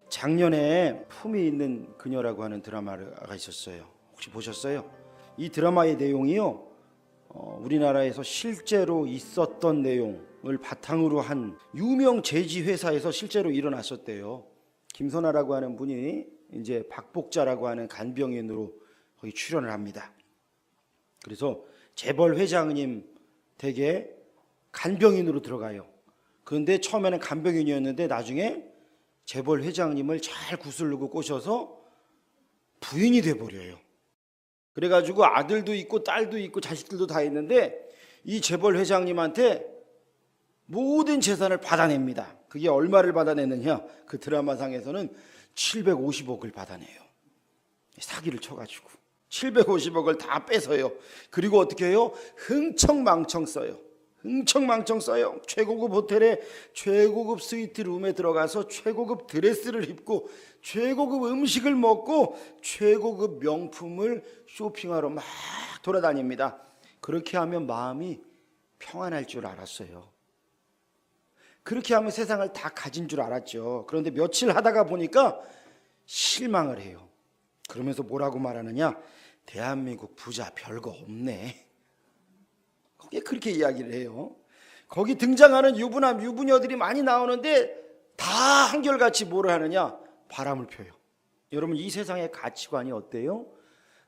작년에 품이 있는 그녀라고 하는 드라마가 있었어요. 혹시 보셨어요? 이 드라마의 내용이요, 우리나라에서 실제로 있었던 내용을 바탕으로 한 유명 제지 회사에서 실제로 일어났었대요. 김선아라고 하는 분이 이제 박복자라고 하는 간병인으로 거기 출연을 합니다. 그래서 재벌 회장님 댁에 간병인으로 들어가요. 그런데 처음에는 간병인이었는데 나중에 재벌 회장님을 잘 구슬르고 꼬셔서 부인이 돼버려요. 그래가지고 아들도 있고 딸도 있고 자식들도 다 있는데 이 재벌 회장님한테 모든 재산을 받아냅니다. 그게 얼마를 받아내느냐, 그 드라마상에서는 750억을 받아내요. 사기를 쳐가지고 750억을 다 뺏어요. 그리고 어떻게 해요? 흥청망청 써요. 흥청망청 써요. 최고급 호텔에 최고급 스위트룸에 들어가서 최고급 드레스를 입고 최고급 음식을 먹고 최고급 명품을 쇼핑하러 막 돌아다닙니다. 그렇게 하면 마음이 평안할 줄 알았어요. 그렇게 하면 세상을 다 가진 줄 알았죠. 그런데 며칠 하다가 보니까 실망을 해요. 그러면서 뭐라고 말하느냐? 대한민국 부자 별거 없네. 거기에 그렇게 이야기를 해요. 거기 등장하는 유부남 유부녀들이 많이 나오는데 다 한결같이 뭐를 하느냐? 바람을 펴요. 여러분, 이 세상의 가치관이 어때요?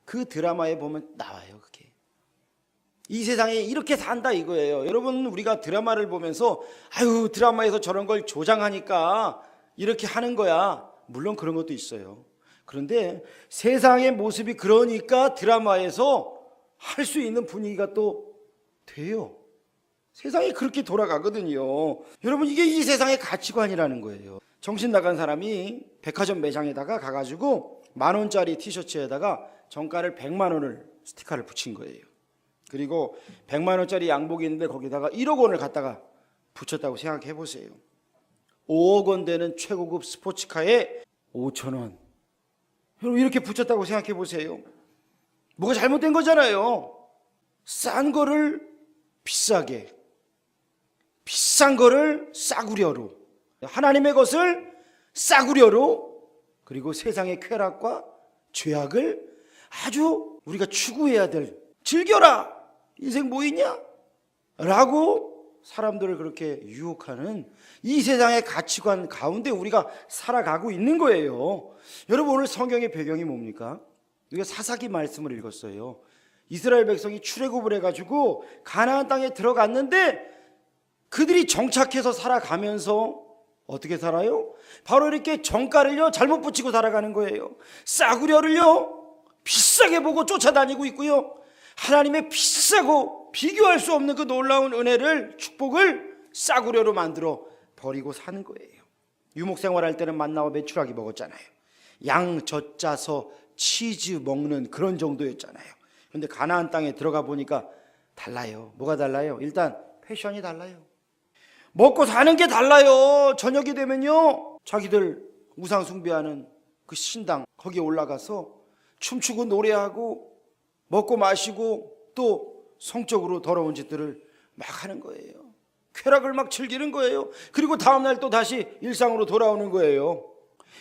그 드라마에 보면 나와요. 그게 이 세상에 이렇게 산다 이거예요. 여러분, 우리가 드라마를 보면서 아유, 드라마에서 저런 걸 조장하니까 이렇게 하는 거야. 물론 그런 것도 있어요. 그런데 세상의 모습이 그러니까 드라마에서 할 수 있는 분위기가 또 돼요. 세상이 그렇게 돌아가거든요. 여러분, 이게 이 세상의 가치관이라는 거예요. 정신 나간 사람이 백화점 매장에다가 가가지고 10,000원짜리 티셔츠에다가 정가를 100만 원을 스티커를 붙인 거예요. 그리고 100만 원짜리 양복이 있는데 거기다가 1억 원을 갖다가 붙였다고 생각해 보세요. 5억 원 되는 최고급 스포츠카에 5,000원. 여러분, 이렇게 붙였다고 생각해 보세요. 뭐가 잘못된 거잖아요. 싼 거를 비싸게, 비싼 거를 싸구려로, 하나님의 것을 싸구려로, 그리고 세상의 쾌락과 죄악을 아주 우리가 추구해야 될, 즐겨라, 인생 뭐 있냐? 라고 사람들을 그렇게 유혹하는 이 세상의 가치관 가운데 우리가 살아가고 있는 거예요. 여러분, 오늘 성경의 배경이 뭡니까? 우리가 사사기 말씀을 읽었어요. 이스라엘 백성이 출애굽을 해가지고 가나안 땅에 들어갔는데 그들이 정착해서 살아가면서 어떻게 살아요? 바로 이렇게 정가를요 잘못 붙이고 살아가는 거예요. 싸구려를요 비싸게 보고 쫓아다니고 있고요, 하나님의 비싸고 비교할 수 없는 그 놀라운 은혜를, 축복을 싸구려로 만들어 버리고 사는 거예요. 유목생활할 때는 만나와 메추라기 먹었잖아요. 양 젖짜서 치즈 먹는 그런 정도였잖아요. 그런데 가나안 땅에 들어가 보니까 달라요. 뭐가 달라요? 일단 패션이 달라요. 먹고 사는 게 달라요. 저녁이 되면요 자기들 우상 숭배하는 그 신당 거기에 올라가서 춤추고 노래하고 먹고 마시고 또 성적으로 더러운 짓들을 막 하는 거예요. 쾌락을 막 즐기는 거예요. 그리고 다음날 또 다시 일상으로 돌아오는 거예요.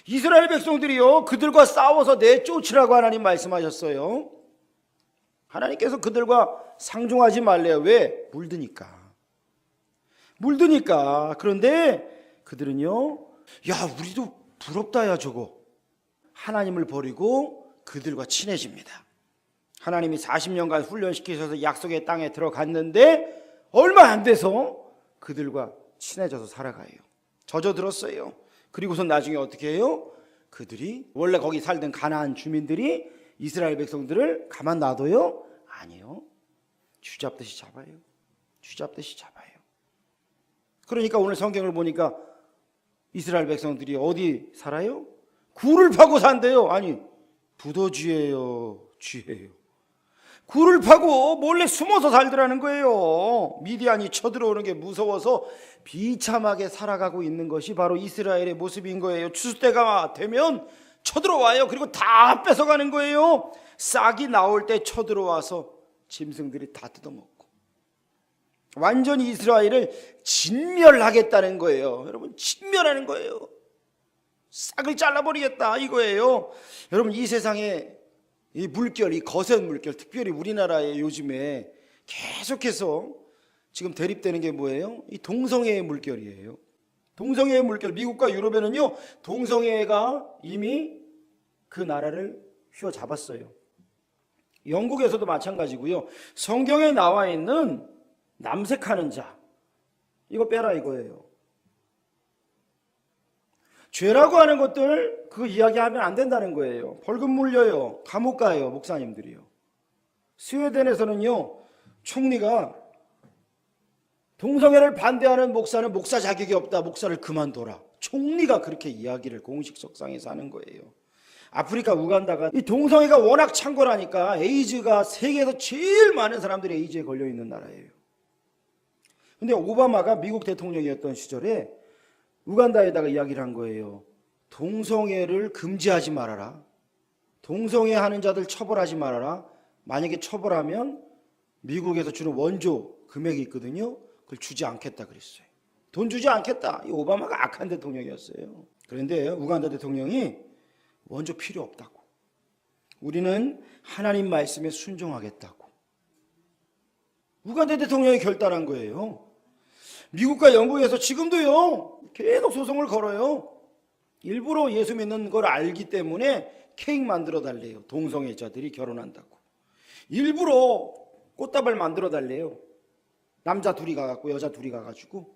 이스라엘 백성들이요 그들과 싸워서 내쫓으라고 하나님 말씀하셨어요. 하나님께서 그들과 상종하지 말래요. 왜? 물드니까. 그런데 그들은요, 야, 우리도 부럽다 야 저거. 하나님을 버리고 그들과 친해집니다. 하나님이 40년간 훈련시키셔서 약속의 땅에 들어갔는데 얼마 안 돼서 그들과 친해져서 살아가요. 젖어들었어요. 그리고선 나중에 어떻게 해요? 그들이 원래 거기 살던 가나안 주민들이 이스라엘 백성들을 가만 놔둬요? 아니요. 쥐잡듯이 잡아요. 그러니까 오늘 성경을 보니까 이스라엘 백성들이 어디 살아요? 굴을 파고 산대요. 아니, 부더쥐예요, 쥐예요. 굴을 파고 몰래 숨어서 살더라는 거예요. 미디안이 쳐들어오는 게 무서워서 비참하게 살아가고 있는 것이 바로 이스라엘의 모습인 거예요. 추수 때가 되면 쳐들어와요. 그리고 다 뺏어가는 거예요. 싹이 나올 때 쳐들어와서 짐승들이 다 뜯어먹고 완전히 이스라엘을 진멸하겠다는 거예요. 여러분, 진멸하는 거예요. 싹을 잘라버리겠다 이거예요. 여러분, 이 세상에 이 물결, 이 거센 물결, 특별히 우리나라에 요즘에 계속해서 지금 대립되는 게 뭐예요? 이 동성애의 물결이에요. 동성애의 물결. 미국과 유럽에는요, 동성애가 이미 그 나라를 휘어잡았어요. 영국에서도 마찬가지고요. 성경에 나와 있는 남색하는 자, 이거 빼라 이거예요. 죄라고 하는 것들 그 이야기하면 안 된다는 거예요. 벌금 물려요. 감옥 가요. 목사님들이요. 스웨덴에서는요, 총리가 동성애를 반대하는 목사는 목사 자격이 없다. 목사를 그만둬라. 총리가 그렇게 이야기를 공식석상에서 하는 거예요. 아프리카 우간다가 이 동성애가 워낙 창궐하니까 에이즈가 세계에서 제일 많은 사람들이 에이즈에 걸려있는 나라예요. 근데 오바마가 미국 대통령이었던 시절에 우간다에다가 이야기를 한 거예요. 동성애를 금지하지 말아라. 동성애 하는 자들 처벌하지 말아라. 만약에 처벌하면 미국에서 주는 원조 금액이 있거든요. 그걸 주지 않겠다 그랬어요. 돈 주지 않겠다. 이 오바마가 악한 대통령이었어요. 그런데 우간다 대통령이 원조 필요 없다고. 우리는 하나님 말씀에 순종하겠다고. 우간다 대통령이 결단한 거예요. 미국과 영국에서 지금도요, 계속 소송을 걸어요. 일부러 예수 믿는 걸 알기 때문에 케이크 만들어 달래요. 동성애자들이 결혼한다고. 일부러 꽃다발 만들어 달래요. 남자 둘이 가갖고 여자 둘이 가가지고.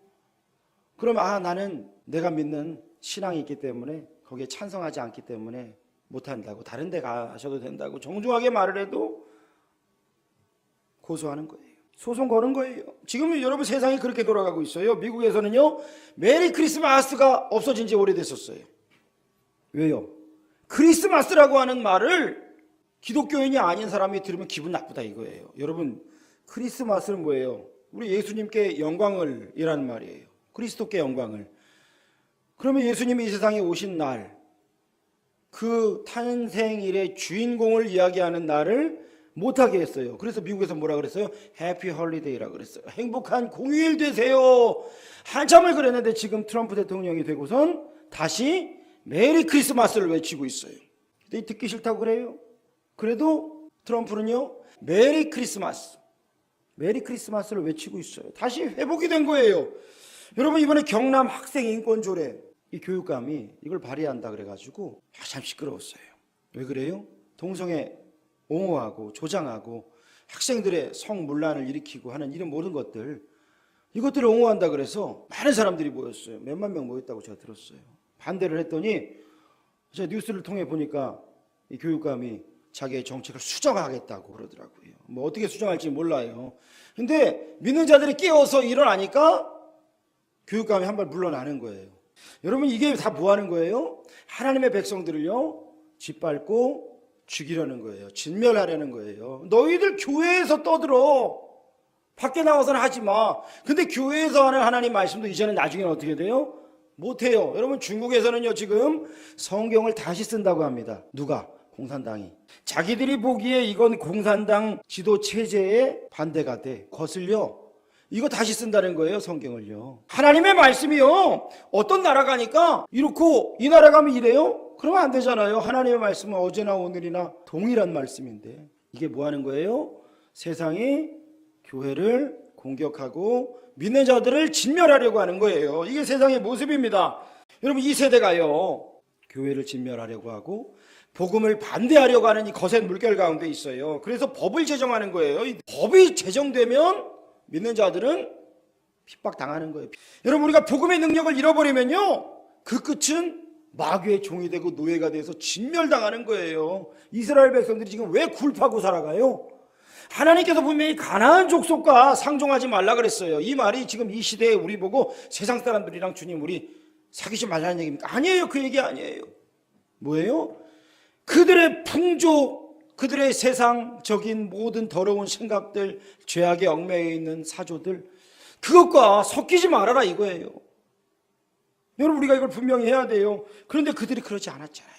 그러면 나는 내가 믿는 신앙이 있기 때문에 거기에 찬성하지 않기 때문에 못한다고, 다른 데 가셔도 된다고 정중하게 말을 해도 고소하는 거예요. 소송 거는 거예요. 지금 여러분 세상이 그렇게 돌아가고 있어요. 미국에서는요, 메리 크리스마스가 없어진 지 오래됐었어요. 왜요? 크리스마스라고 하는 말을 기독교인이 아닌 사람이 들으면 기분 나쁘다 이거예요. 여러분, 크리스마스는 뭐예요? 우리 예수님께 영광을 이라는 말이에요. 그리스도께 영광을. 그러면 예수님이 이 세상에 오신 날, 그 탄생일의 주인공을 이야기하는 날을 못하게 했어요. 그래서 미국에서 뭐라 그랬어요? 해피 홀리데이라 그랬어요. 행복한 공휴일 되세요. 한참을 그랬는데 지금 트럼프 대통령이 되고선 다시 메리 크리스마스를 외치고 있어요. 근데 듣기 싫다고 그래요. 그래도 트럼프는요, 메리 크리스마스를 외치고 있어요. 다시 회복이 된 거예요. 여러분, 이번에 경남 학생 인권 조례, 이 교육감이 이걸 발의한다 그래가지고 참 시끄러웠어요. 왜 그래요? 동성애 옹호하고 조장하고 학생들의 성문란을 일으키고 하는 이런 모든 것들, 이것들을 옹호한다 그래서 많은 사람들이 모였어요. 몇만 명 모였다고 제가 들었어요. 반대를 했더니 제가 뉴스를 통해 보니까 이 교육감이 자기의 정책을 수정하겠다고 그러더라고요. 뭐 어떻게 수정할지 몰라요. 근데 믿는 자들이 깨어서 일어나니까 교육감이 한 발 물러나는 거예요. 여러분, 이게 다 뭐 하는 거예요? 하나님의 백성들을요, 짓밟고 죽이려는 거예요. 진멸하려는 거예요. 너희들 교회에서 떠들어. 밖에 나와서는 하지 마. 근데 교회에서 하는 하나님 말씀도 이제는 나중에는 어떻게 돼요? 못해요. 여러분, 중국에서는요, 지금 성경을 다시 쓴다고 합니다. 누가? 공산당이. 자기들이 보기에 이건 공산당 지도 체제에 반대가 돼. 거슬려. 이거 다시 쓴다는 거예요, 성경을요. 하나님의 말씀이요, 어떤 나라 가니까 이렇고 이 나라 가면 이래요? 그러면 안 되잖아요. 하나님의 말씀은 어제나 오늘이나 동일한 말씀인데. 이게 뭐 하는 거예요? 세상이 교회를 공격하고 믿는 자들을 진멸하려고 하는 거예요. 이게 세상의 모습입니다. 여러분, 이 세대가요, 교회를 진멸하려고 하고 복음을 반대하려고 하는 이 거센 물결 가운데 있어요. 그래서 법을 제정하는 거예요. 이 법이 제정되면 믿는 자들은 핍박당하는 거예요. 여러분, 우리가 복음의 능력을 잃어버리면요, 그 끝은 마귀의 종이 되고 노예가 돼서 진멸당하는 거예요. 이스라엘 백성들이 지금 왜 굴파고 살아가요? 하나님께서 분명히 가나안 족속과 상종하지 말라 그랬어요. 이 말이 지금 이 시대에 우리 보고 세상 사람들이랑 주님 우리 사귀지 말라는 얘기입니까? 아니에요. 그 얘기 아니에요. 뭐예요? 그들의 풍조, 그들의 세상적인 모든 더러운 생각들, 죄악에 얽매여 있는 사조들, 그것과 섞이지 말아라 이거예요. 여러분, 우리가 이걸 분명히 해야 돼요. 그런데 그들이 그러지 않았잖아요.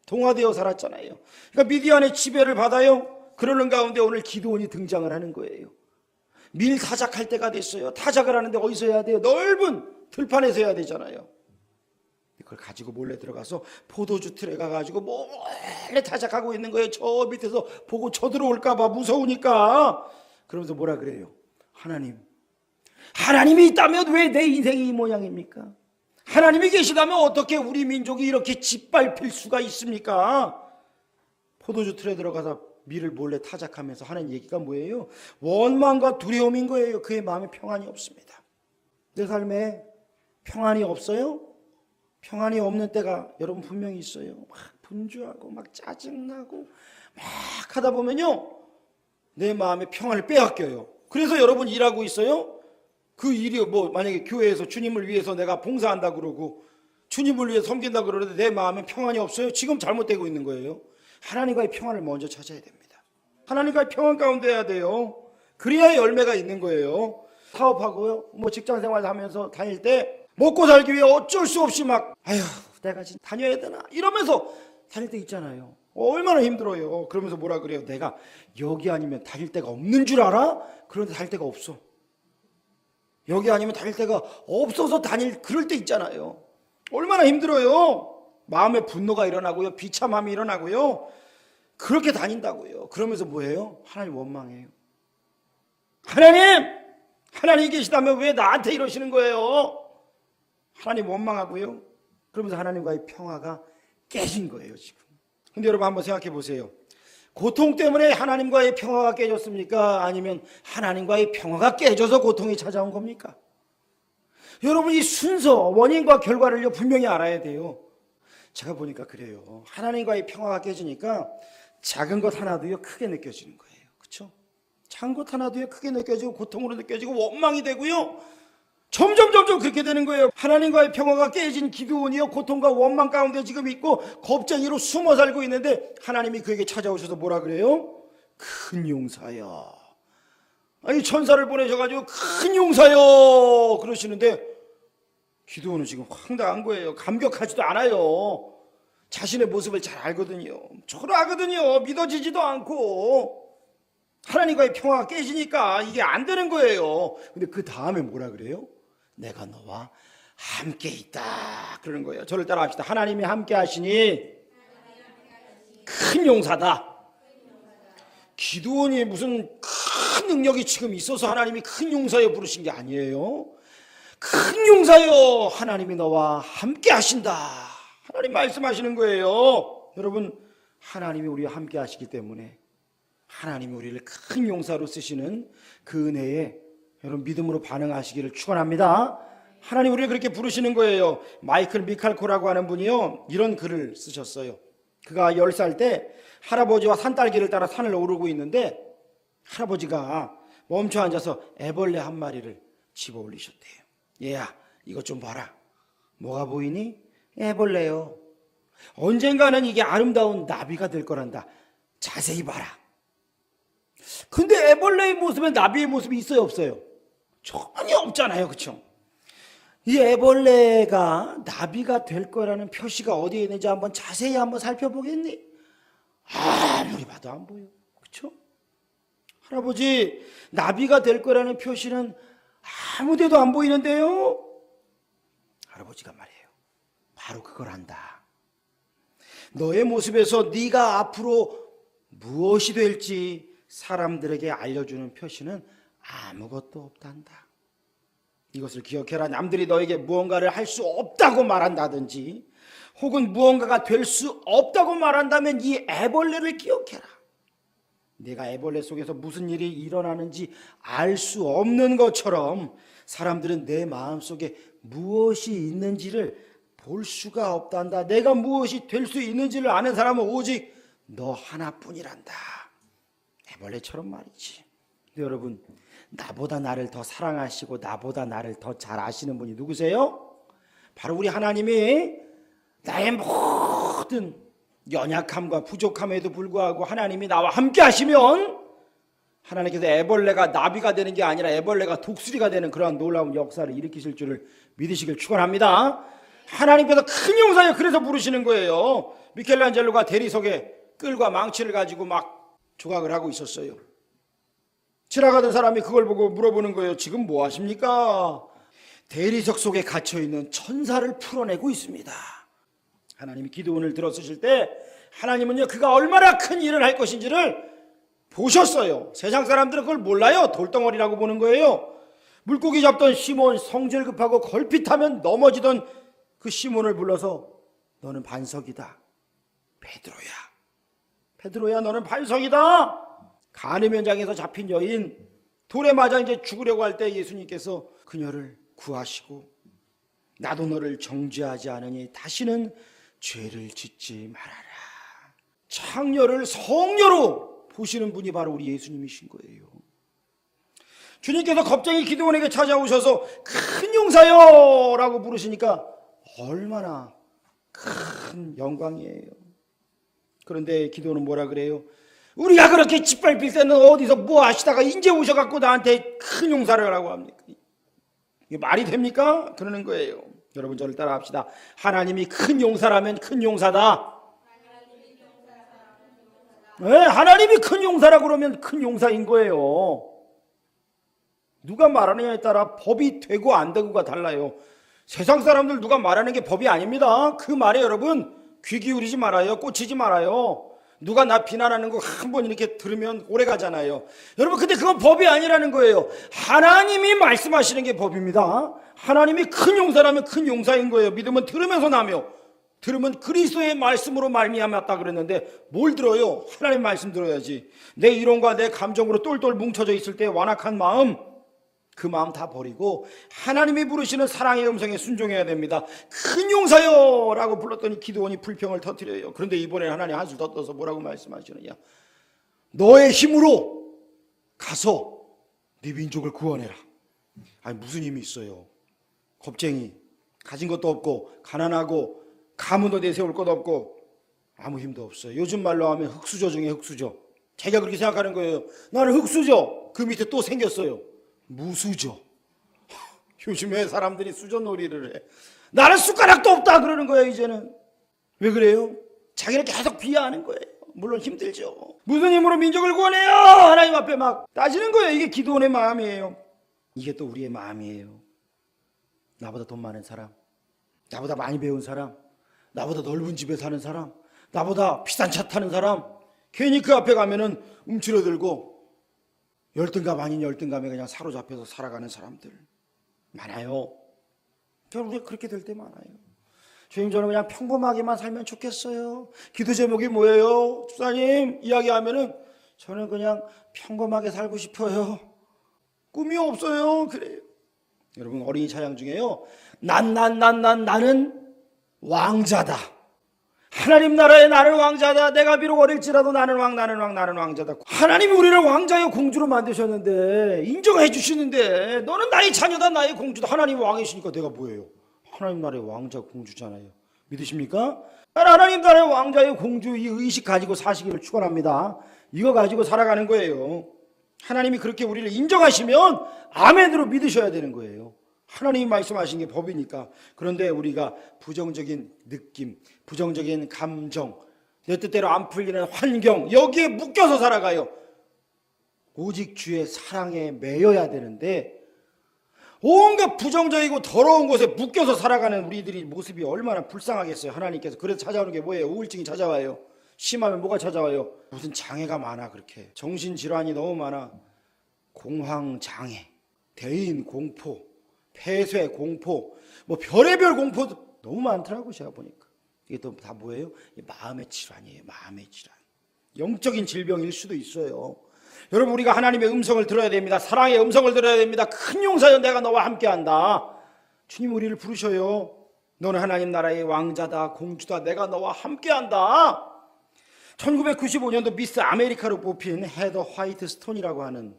동화되어 살았잖아요. 그러니까 미디안의 지배를 받아요. 그러는 가운데 오늘 기드온이 등장을 하는 거예요. 밀 타작할 때가 됐어요. 타작을 하는데 어디서 해야 돼요? 넓은 들판에서 해야 되잖아요. 그걸 가지고 몰래 들어가서 포도주 틀에 가가지고 몰래 타작하고 있는 거예요. 저 밑에서 보고 쳐들어올까 봐 무서우니까. 그러면서 뭐라 그래요? 하나님이 있다면 왜 내 인생이 이 모양입니까? 하나님이 계시다면 어떻게 우리 민족이 이렇게 짓밟힐 수가 있습니까? 포도주 틀에 들어가서 밀을 몰래 타작하면서 하는 얘기가 뭐예요? 원망과 두려움인 거예요. 그의 마음에 평안이 없습니다. 내 삶에 평안이 없어요? 평안이 없는 때가 여러분 분명히 있어요. 막 분주하고 막 짜증나고 막 하다 보면요, 내 마음의 평안을 빼앗겨요. 그래서 여러분 일하고 있어요. 그 일이 만약에 교회에서 주님을 위해서 내가 봉사한다 그러고 주님을 위해 섬긴다 그러는데 내 마음에 평안이 없어요. 지금 잘못되고 있는 거예요. 하나님과의 평안을 먼저 찾아야 됩니다. 하나님과의 평안 가운데 해야 돼요. 그래야 열매가 있는 거예요. 사업하고요, 직장 생활 하면서 다닐 때 먹고 살기 위해 어쩔 수 없이 막 내가 지금 다녀야 되나 이러면서 다닐 때 있잖아요. 얼마나 힘들어요. 그러면서 뭐라 그래요? 내가 여기 아니면 다닐 데가 없는 줄 알아? 그런데 다닐 데가 없어. 여기 아니면 다닐 데가 없어서 그럴 때 있잖아요. 얼마나 힘들어요. 마음에 분노가 일어나고요, 비참함이 일어나고요. 그렇게 다닌다고요. 그러면서 뭐예요? 하나님 원망해요. 하나님 계시다면 왜 나한테 이러시는 거예요? 하나님 원망하고요. 그러면서 하나님과의 평화가 깨진 거예요, 지금. 근데 여러분 한번 생각해 보세요. 고통 때문에 하나님과의 평화가 깨졌습니까? 아니면 하나님과의 평화가 깨져서 고통이 찾아온 겁니까? 여러분, 이 순서, 원인과 결과를요 분명히 알아야 돼요. 제가 보니까 그래요. 하나님과의 평화가 깨지니까 작은 것 하나도요 크게 느껴지는 거예요. 그렇죠? 작은 것 하나도요 크게 느껴지고 고통으로 느껴지고 원망이 되고요. 점점 그렇게 되는 거예요. 하나님과의 평화가 깨진 기드온이요, 고통과 원망 가운데 지금 있고 겁쟁이로 숨어 살고 있는데 하나님이 그에게 찾아오셔서 뭐라 그래요? 큰 용사여. 아니, 천사를 보내셔가지고 큰 용사여 그러시는데 기드온은 지금 황당한 거예요. 감격하지도 않아요. 자신의 모습을 잘 알거든요. 초라하거든요. 믿어지지도 않고. 하나님과의 평화가 깨지니까 이게 안 되는 거예요. 근데 그 다음에 뭐라 그래요? 내가 너와 함께 있다 그러는 거예요. 저를 따라 합시다. 하나님이 함께 하시니 큰 용사다. 기드온이 무슨 큰 능력이 지금 있어서 하나님이 큰 용사여 부르신 게 아니에요. 큰 용사여, 하나님이 너와 함께 하신다. 하나님 말씀하시는 거예요. 여러분, 하나님이 우리와 함께 하시기 때문에 하나님이 우리를 큰 용사로 쓰시는 그 은혜에 여러분 믿음으로 반응하시기를 축원합니다. 하나님 우리를 그렇게 부르시는 거예요. 마이클 미칼코라고 하는 분이요, 이런 글을 쓰셨어요. 그가 10살 때 할아버지와 산딸기를 따라 산을 오르고 있는데 할아버지가 멈춰 앉아서 애벌레 한 마리를 집어 올리셨대요. 얘야, 이것 좀 봐라. 뭐가 보이니? 애벌레요. 언젠가는 이게 아름다운 나비가 될 거란다. 자세히 봐라. 근데 애벌레의 모습에 나비의 모습이 있어요, 없어요? 전혀 없잖아요. 그렇죠? 이 애벌레가 나비가 될 거라는 표시가 어디에 있는지 한번 자세히 한번 살펴보겠니? 아무리 봐도 안 보여. 그렇죠? 할아버지, 나비가 될 거라는 표시는 아무 데도 안 보이는데요? 할아버지가 말해요. 바로 그걸 안다. 너의 모습에서 네가 앞으로 무엇이 될지 사람들에게 알려주는 표시는 아무것도 없단다. 이것을 기억해라. 남들이 너에게 무언가를 할 수 없다고 말한다든지 혹은 무언가가 될 수 없다고 말한다면 이 애벌레를 기억해라. 내가 애벌레 속에서 무슨 일이 일어나는지 알 수 없는 것처럼 사람들은 내 마음속에 무엇이 있는지를 볼 수가 없단다. 내가 무엇이 될 수 있는지를 아는 사람은 오직 너 하나뿐이란다. 애벌레처럼 말이지. 근데 여러분, 나보다 나를 더 사랑하시고 나보다 나를 더 잘 아시는 분이 누구세요? 바로 우리 하나님이 나의 모든 연약함과 부족함에도 불구하고 하나님이 나와 함께 하시면 하나님께서 애벌레가 나비가 되는 게 아니라 애벌레가 독수리가 되는 그러한 놀라운 역사를 일으키실 줄을 믿으시길 축원합니다. 하나님께서 큰 용사여 그래서 부르시는 거예요. 미켈란젤로가 대리석에 끌과 망치를 가지고 막 조각을 하고 있었어요. 지나가던 사람이 그걸 보고 물어보는 거예요. 지금 뭐 하십니까? 대리석 속에 갇혀있는 천사를 풀어내고 있습니다. 하나님이 기드온을 들어쓰실 때 하나님은요, 그가 얼마나 큰 일을 할 것인지를 보셨어요. 세상 사람들은 그걸 몰라요. 돌덩어리라고 보는 거예요. 물고기 잡던 시몬, 성질 급하고 걸핏하면 넘어지던 그 시몬을 불러서 너는 반석이다. 베드로야. 베드로야, 너는 반석이다. 간음 현장에서 잡힌 여인, 돌에 맞아 이제 죽으려고 할 때 예수님께서 그녀를 구하시고 나도 너를 정죄하지 않으니 다시는 죄를 짓지 말아라. 창녀를 성녀로 보시는 분이 바로 우리 예수님이신 거예요. 주님께서 겁쟁이 기드온에게 찾아오셔서 큰 용사여 라고 부르시니까 얼마나 큰 영광이에요. 그런데 기드온은 뭐라 그래요? 우리가 그렇게 짓밟힐 때는 어디서 뭐 하시다가 이제 오셔갖고 나한테 큰 용사를 하라고 합니까? 이게 말이 됩니까? 그러는 거예요. 여러분, 저를 따라 합시다. 하나님이 큰 용사라면 큰 용사다. 네, 하나님이 큰 용사라 그러면 큰 용사인 거예요. 누가 말하느냐에 따라 법이 되고 안 되고가 달라요. 세상 사람들 누가 말하는 게 법이 아닙니다. 그 말에 여러분 귀 기울이지 말아요. 꽂히지 말아요. 누가 나 비난하는 거 한 번 이렇게 들으면 오래 가잖아요. 여러분, 근데 그건 법이 아니라는 거예요. 하나님이 말씀하시는 게 법입니다. 하나님이 큰 용사라면 큰 용사인 거예요. 믿음은 들으면서 나며, 들으면 그리스도의 말씀으로 말미암았다 그랬는데 뭘 들어요? 하나님 말씀 들어야지. 내 이론과 내 감정으로 똘똘 뭉쳐져 있을 때 완악한 마음, 그 마음 다 버리고 하나님이 부르시는 사랑의 음성에 순종해야 됩니다. 큰 용사여 라고 불렀더니 기드온이 불평을 터뜨려요. 그런데 이번에 하나님 한술 더 떠서 뭐라고 말씀하시느냐? 너의 힘으로 가서 네 민족을 구원해라. 아니, 무슨 힘이 있어요? 겁쟁이, 가진 것도 없고 가난하고 가문도 내세울 것도 없고 아무 힘도 없어요. 요즘 말로 하면 흙수저 중에 흙수저. 자기가 그렇게 생각하는 거예요. 나는 흙수저. 그 밑에 또 생겼어요. 무수저. 요즘에 사람들이 수저놀이를 해. 나는 숟가락도 없다 그러는 거예요. 이제는 왜 그래요? 자기를 계속 비하하는 거예요. 물론 힘들죠. 무슨 힘으로 민족을 구원해요? 하나님 앞에 막 따지는 거예요. 이게 기드온의 마음이에요. 이게 또 우리의 마음이에요. 나보다 돈 많은 사람, 나보다 많이 배운 사람, 나보다 넓은 집에 사는 사람, 나보다 비싼 차 타는 사람, 괜히 그 앞에 가면은 움츠러들고 열등감 아닌 열등감에 그냥 사로잡혀서 살아가는 사람들 많아요. 우리가 그렇게 될 때 많아요. 주님, 저는 그냥 평범하게만 살면 좋겠어요. 기도 제목이 뭐예요? 집사님 이야기하면은 저는 그냥 평범하게 살고 싶어요. 꿈이 없어요. 그래요. 여러분, 어린이 찬양 중에요, 나는 왕자다. 하나님 나라에 나는 왕자다. 내가 비록 어릴지라도 나는 왕자다. 하나님이 우리를 왕자여 공주로 만드셨는데, 인정해 주시는데, 너는 나의 자녀다, 나의 공주다. 하나님이 왕이시니까 내가 뭐예요? 하나님 나라의 왕자 공주잖아요. 믿으십니까? 하나님 나라의 왕자의 공주, 이 의식 가지고 사시기를 축원합니다. 이거 가지고 살아가는 거예요. 하나님이 그렇게 우리를 인정하시면 아멘으로 믿으셔야 되는 거예요. 하나님이 말씀하신 게 법이니까. 그런데 우리가 부정적인 느낌, 부정적인 감정, 내 뜻대로 안 풀리는 환경, 여기에 묶여서 살아가요. 오직 주의 사랑에 매여야 되는데 온갖 부정적이고 더러운 곳에 묶여서 살아가는 우리들이 모습이 얼마나 불쌍하겠어요. 하나님께서. 그래서 찾아오는 게 뭐예요? 우울증이 찾아와요. 심하면 뭐가 찾아와요? 무슨 장애가 많아. 그렇게 정신질환이 너무 많아. 공황장애, 대인 공포, 폐쇄 공포, 뭐 별의별 공포도 너무 많더라고요. 제가 보니까. 이게 또 다 뭐예요? 마음의 질환이에요. 마음의 질환. 영적인 질병일 수도 있어요. 여러분, 우리가 하나님의 음성을 들어야 됩니다. 사랑의 음성을 들어야 됩니다. 큰 용사여, 내가 너와 함께한다. 주님 우리를 부르셔요. 너는 하나님 나라의 왕자다, 공주다, 내가 너와 함께한다. 1995년도 미스 아메리카로 뽑힌 헤더 화이트 스톤이라고 하는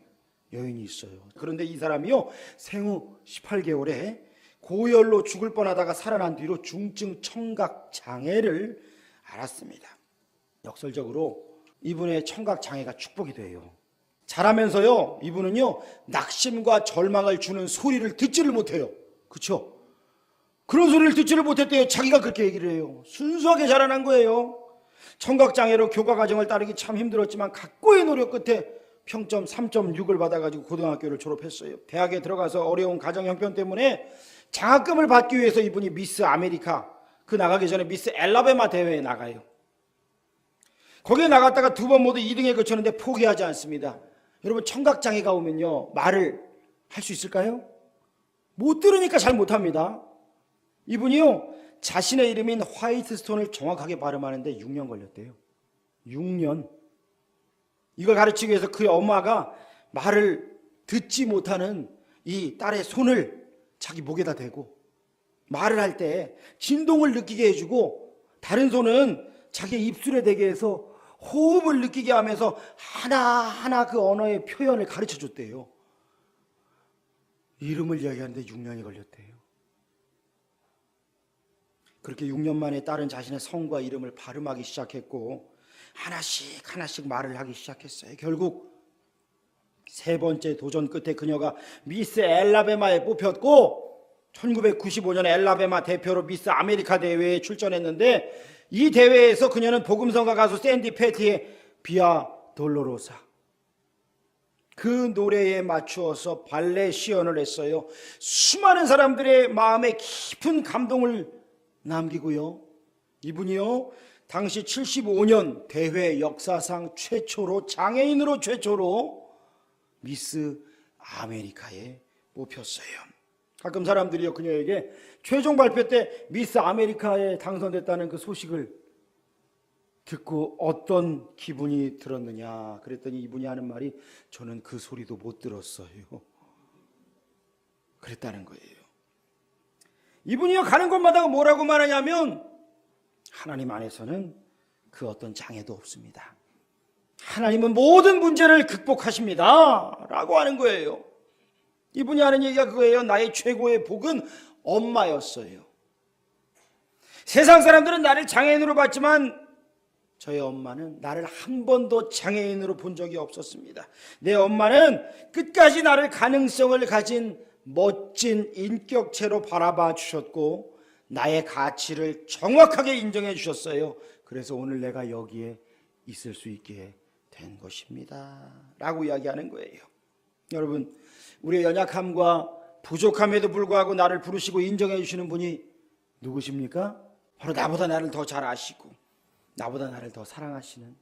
여인이 있어요. 그런데 이 사람이요, 생후 18개월에 고열로 죽을 뻔하다가 살아난 뒤로 중증 청각 장애를 앓았습니다. 역설적으로 이분의 청각 장애가 축복이 돼요. 자라면서요, 이분은요, 낙심과 절망을 주는 소리를 듣지를 못해요. 그렇죠? 그런 소리를 듣지를 못했대요. 자기가 그렇게 얘기를 해요. 순수하게 자라난 거예요. 청각장애로 교과 과정을 따르기 참 힘들었지만 각고의 노력 끝에 평점 3.6을 받아가지고 고등학교를 졸업했어요. 대학에 들어가서 어려운 가정 형편 때문에 장학금을 받기 위해서 이분이 미스 아메리카, 그 나가기 전에 미스 엘라베마 대회에 나가요. 거기에 나갔다가 2번 모두 2등에 그쳤는데 포기하지 않습니다. 여러분, 청각장애가 오면요, 말을 할 수 있을까요? 못 들으니까 잘 못합니다. 이분이요, 자신의 이름인 화이트 스톤을 정확하게 발음하는데 6년 걸렸대요. 6년. 이걸 가르치기 위해서 그의 엄마가 말을 듣지 못하는 이 딸의 손을 자기 목에다 대고 말을 할 때 진동을 느끼게 해주고, 다른 손은 자기 입술에 대게 해서 호흡을 느끼게 하면서 하나하나 그 언어의 표현을 가르쳐 줬대요. 이름을 이야기하는데 6년이 걸렸대요. 그렇게 6년 만에 딸은 자신의 성과 이름을 발음하기 시작했고, 하나씩 하나씩 말을 하기 시작했어요. 결국 3번째 도전 끝에 그녀가 미스 엘라베마에 뽑혔고, 1995년에 엘라베마 대표로 미스 아메리카 대회에 출전했는데, 이 대회에서 그녀는 복음성가 가수 샌디 패티의 비아 돌로로사, 그 노래에 맞추어서 발레 시연을 했어요. 수많은 사람들의 마음에 깊은 감동을 남기고요, 이분이요, 당시 75년 대회 역사상 최초로, 장애인으로 최초로 미스 아메리카에 뽑혔어요. 가끔 사람들이요, 그녀에게 최종 발표 때 미스 아메리카에 당선됐다는 그 소식을 듣고 어떤 기분이 들었느냐 그랬더니 이분이 하는 말이, 저는 그 소리도 못 들었어요. 그랬다는 거예요. 이분이요, 가는 곳마다 뭐라고 말하냐면, 하나님 안에서는 그 어떤 장애도 없습니다. 하나님은 모든 문제를 극복하십니다 라고 하는 거예요. 이분이 하는 얘기가 그거예요. 나의 최고의 복은 엄마였어요. 세상 사람들은 나를 장애인으로 봤지만 저희 엄마는 나를 한 번도 장애인으로 본 적이 없었습니다. 내 엄마는 끝까지 나를 가능성을 가진 멋진 인격체로 바라봐 주셨고, 나의 가치를 정확하게 인정해 주셨어요. 그래서 오늘 내가 여기에 있을 수 있게 된 것입니다 라고 이야기하는 거예요. 여러분, 우리의 연약함과 부족함에도 불구하고 나를 부르시고 인정해 주시는 분이 누구십니까? 바로 나보다 나를 더 잘 아시고 나보다 나를 더 사랑하시는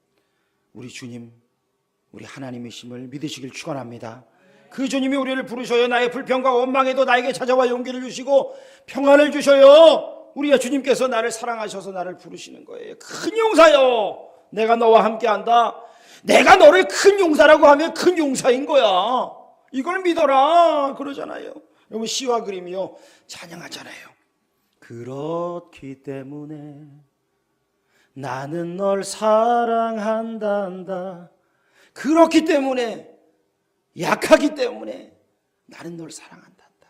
우리 주님, 우리 하나님이심을 믿으시길 축원합니다. 그 주님이 우리를 부르셔요. 나의 불평과 원망에도 나에게 찾아와 용기를 주시고 평안을 주셔요. 우리의 주님께서 나를 사랑하셔서 나를 부르시는 거예요. 큰 용사요, 내가 너와 함께한다. 내가 너를 큰 용사라고 하면 큰 용사인 거야. 이걸 믿어라 그러잖아요. 여러분, 시와 그림이요, 찬양하잖아요. 그렇기 때문에 나는 널 사랑한단다. 그렇기 때문에, 약하기 때문에 나는 널 사랑한단다.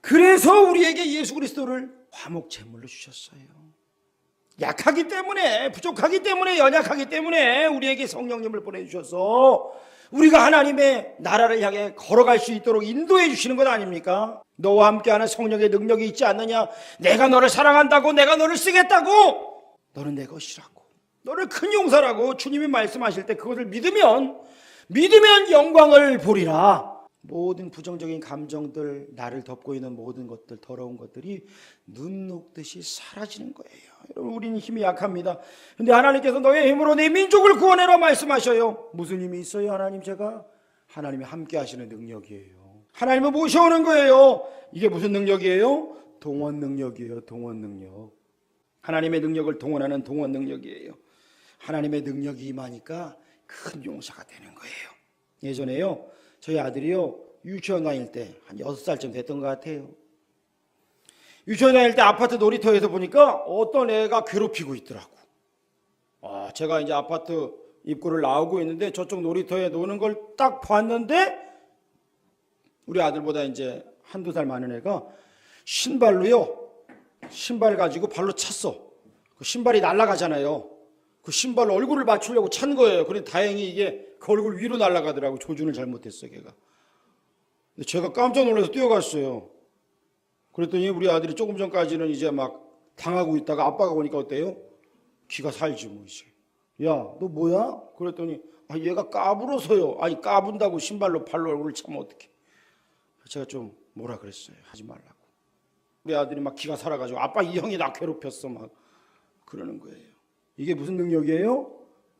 그래서 우리에게 예수 그리스도를 화목 제물로 주셨어요. 약하기 때문에, 부족하기 때문에, 연약하기 때문에 우리에게 성령님을 보내주셔서 우리가 하나님의 나라를 향해 걸어갈 수 있도록 인도해 주시는 것 아닙니까? 너와 함께하는 성령의 능력이 있지 않느냐? 내가 너를 사랑한다고, 내가 너를 쓰겠다고, 너는 내 것이라고, 너를 큰 용사라고 주님이 말씀하실 때 그것을 믿으면 영광을 보리라. 모든 부정적인 감정들, 나를 덮고 있는 모든 것들, 더러운 것들이 눈 녹듯이 사라지는 거예요. 여러분, 우리는 힘이 약합니다. 근데 하나님께서 너의 힘으로 내 민족을 구원해라 말씀하셔요. 무슨 힘이 있어요? 하나님이 함께 하시는 능력이에요. 하나님을 모셔오는 거예요. 이게 무슨 능력이에요? 동원 능력이에요. 동원 능력. 하나님의 능력을 동원하는 동원 능력이에요. 하나님의 능력이 임하니까 큰 용사가 되는 거예요. 예전에요, 저희 아들이요, 유치원 다닐 때 한 6살쯤 됐던 것 같아요. 유치원 다닐 때 아파트 놀이터에서 보니까 어떤 애가 괴롭히고 있더라고. 제가 이제 아파트 입구를 나오고 있는데 저쪽 놀이터에 노는 걸 딱 봤는데, 우리 아들보다 이제 한두 살 많은 애가 신발로요, 신발 가지고 발로 찼어. 그 신발이 날아가잖아요. 그 신발로 얼굴을 맞추려고 찬 거예요. 그런데 다행히 이게 그 얼굴 위로 날아가더라고. 조준을 잘못했어, 걔가. 근데 제가 깜짝 놀라서 뛰어갔어요. 그랬더니 우리 아들이 조금 전까지는 이제 막 당하고 있다가 아빠가 오니까 어때요? 기가 살지 뭐 이제. 야, 너 뭐야? 그랬더니 얘가 까불어서요. 아니, 까분다고 신발로 발로 얼굴을 차면 어떡해. 제가 좀 뭐라 그랬어요. 하지 말라고. 우리 아들이 막 기가 살아가지고 아빠 이 형이 나 괴롭혔어 막 그러는 거예요. 이게 무슨 능력이에요?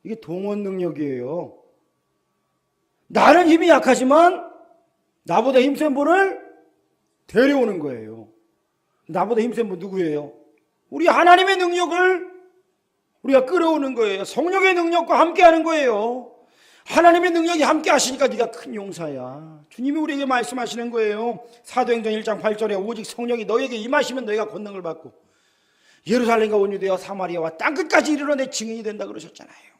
이게 동원 능력이에요. 나는 힘이 약하지만 나보다 힘센 분을 데려오는 거예요. 나보다 힘센 분 누구예요? 우리 하나님의 능력을 우리가 끌어오는 거예요. 성령의 능력과 함께하는 거예요. 하나님의 능력이 함께 하시니까 네가 큰 용사야. 주님이 우리에게 말씀하시는 거예요. 사도행전 1장 8절에 오직 성령이 너에게 임하시면 너희가 권능을 받고 예루살렘과 온 유대와 사마리아와 땅끝까지 이르러 내 증인이 된다 그러셨잖아요.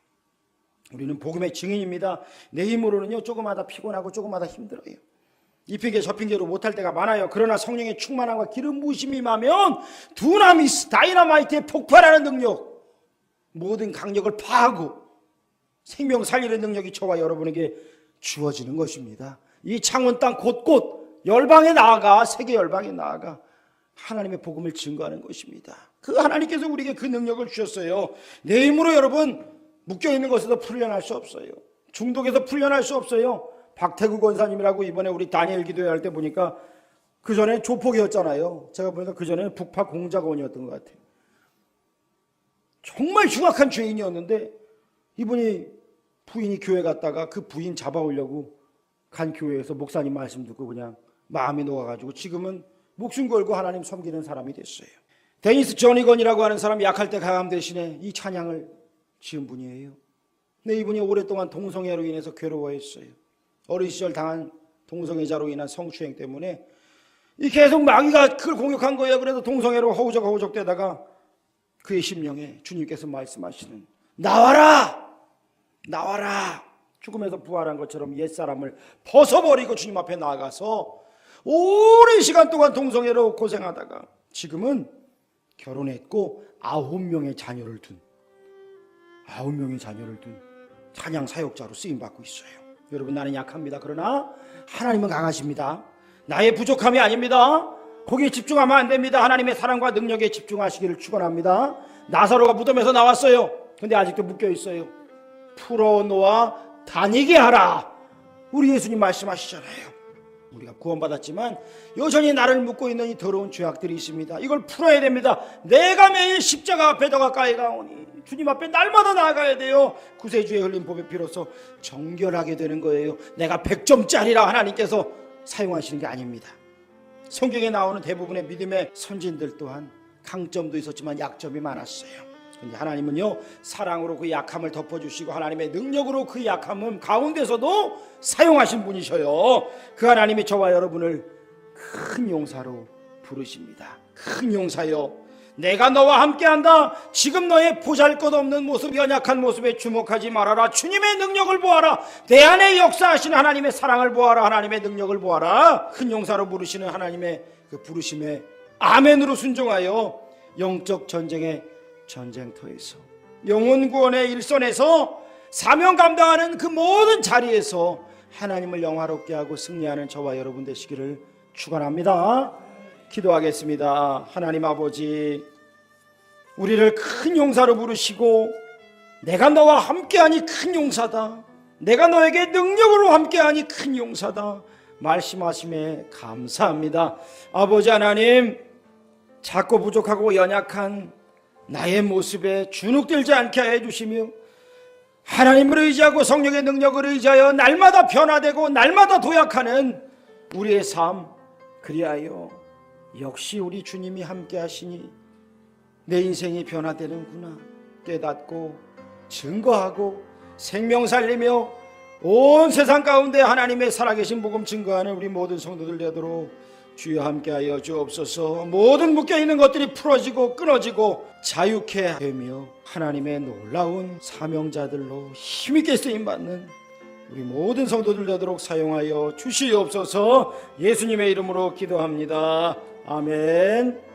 우리는 복음의 증인입니다. 내 힘으로는요 조금마다 피곤하고 조금마다 힘들어요. 이 핑계 저 핑계로 못할 때가 많아요. 그러나 성령의 충만함과 기름 부으심이 임하면 두나미스 다이너마이트의 폭발하는 능력, 모든 강력을 파하고 생명 살리는 능력이 저와 여러분에게 주어지는 것입니다. 이 창원 땅 곳곳 열방에 나아가 세계 열방에 나아가 하나님의 복음을 증거하는 것입니다. 그 하나님께서 우리에게 그 능력을 주셨어요. 내 힘으로 여러분 묶여있는 것에서 풀려날 수 없어요. 중독에서 풀려날 수 없어요. 박태구 권사님이라고 이번에 우리 다니엘 기도회 할 때 보니까 그 전에 조폭이었잖아요. 제가 보니까 그 전에 북파 공작원이었던 것 같아요. 정말 흉악한 죄인이었는데 이분이 부인이 교회 갔다가 그 부인 잡아오려고 간 교회에서 목사님 말씀 듣고 그냥 마음이 녹아가지고 지금은 목숨 걸고 하나님 섬기는 사람이 됐어요. 데니스 조니건이라고 하는 사람이 약할 때 강함 대신에 이 찬양을 지은 분이에요. 근데 이분이 오랫동안 동성애로 인해서 괴로워했어요. 어린 시절 당한 동성애자로 인한 성추행 때문에 이 계속 마귀가 그걸 공격한 거예요. 그래서 동성애로 허우적 되다가 그의 심령에 주님께서 말씀하시는 나와라! 나와라! 죽음에서 부활한 것처럼 옛사람을 벗어버리고 주님 앞에 나아가서 오랜 시간 동안 동성애로 고생하다가 지금은 결혼했고 9명의 자녀를 둔 찬양 사역자로 쓰임받고 있어요. 여러분 나는 약합니다. 그러나 하나님은 강하십니다. 나의 부족함이 아닙니다. 거기에 집중하면 안 됩니다. 하나님의 사랑과 능력에 집중하시기를 축원합니다. 나사로가 무덤에서 나왔어요. 근데 아직도 묶여 있어요. 풀어놓아 다니게 하라. 우리 예수님 말씀하시잖아요. 우리가 구원받았지만 여전히 나를 묶고 있는 이 더러운 죄악들이 있습니다. 이걸 풀어야 됩니다. 내가 매일 십자가 앞에 더 가까이 가오니 주님 앞에 날마다 나아가야 돼요. 구세주의 흘린 보배 피로써 정결하게 되는 거예요. 내가 100점짜리라 하나님께서 사용하시는 게 아닙니다. 성경에 나오는 대부분의 믿음의 선진들 또한 강점도 있었지만 약점이 많았어요. 근데 하나님은요 사랑으로 그 약함을 덮어주시고 하나님의 능력으로 그 약함은 가운데서도 사용하신 분이셔요. 그 하나님이 저와 여러분을 큰 용사로 부르십니다. 큰 용사요, 내가 너와 함께한다. 지금 너의 보잘것없는 모습, 연약한 모습에 주목하지 말아라. 주님의 능력을 보아라. 내 안에 역사하시는 하나님의 사랑을 보아라. 하나님의 능력을 보아라. 큰 용사로 부르시는 하나님의 그 부르심에 아멘으로 순종하여 영적 전쟁의 전쟁터에서 영혼 구원의 일선에서 사명 감당하는 그 모든 자리에서 하나님을 영화롭게 하고 승리하는 저와 여러분 되시기를 축원합니다. 기도하겠습니다. 하나님 아버지, 우리를 큰 용사로 부르시고 내가 너와 함께하니 큰 용사다, 내가 너에게 능력으로 함께하니 큰 용사다 말씀하심에 감사합니다. 아버지 하나님, 작고 부족하고 연약한 나의 모습에 주눅들지 않게 해주시며 하나님을 의지하고 성령의 능력을 의지하여 날마다 변화되고 날마다 도약하는 우리의 삶, 그리하여 역시 우리 주님이 함께 하시니 내 인생이 변화되는구나 깨닫고 증거하고 생명 살리며 온 세상 가운데 하나님의 살아계신 복음 증거하는 우리 모든 성도들 되도록 주여 함께하여 주옵소서. 모든 묶여있는 것들이 풀어지고 끊어지고 자유케 되며 하나님의 놀라운 사명자들로 힘있게 쓰임받는 우리 모든 성도들 되도록 사용하여 주시옵소서. 예수님의 이름으로 기도합니다. 아멘.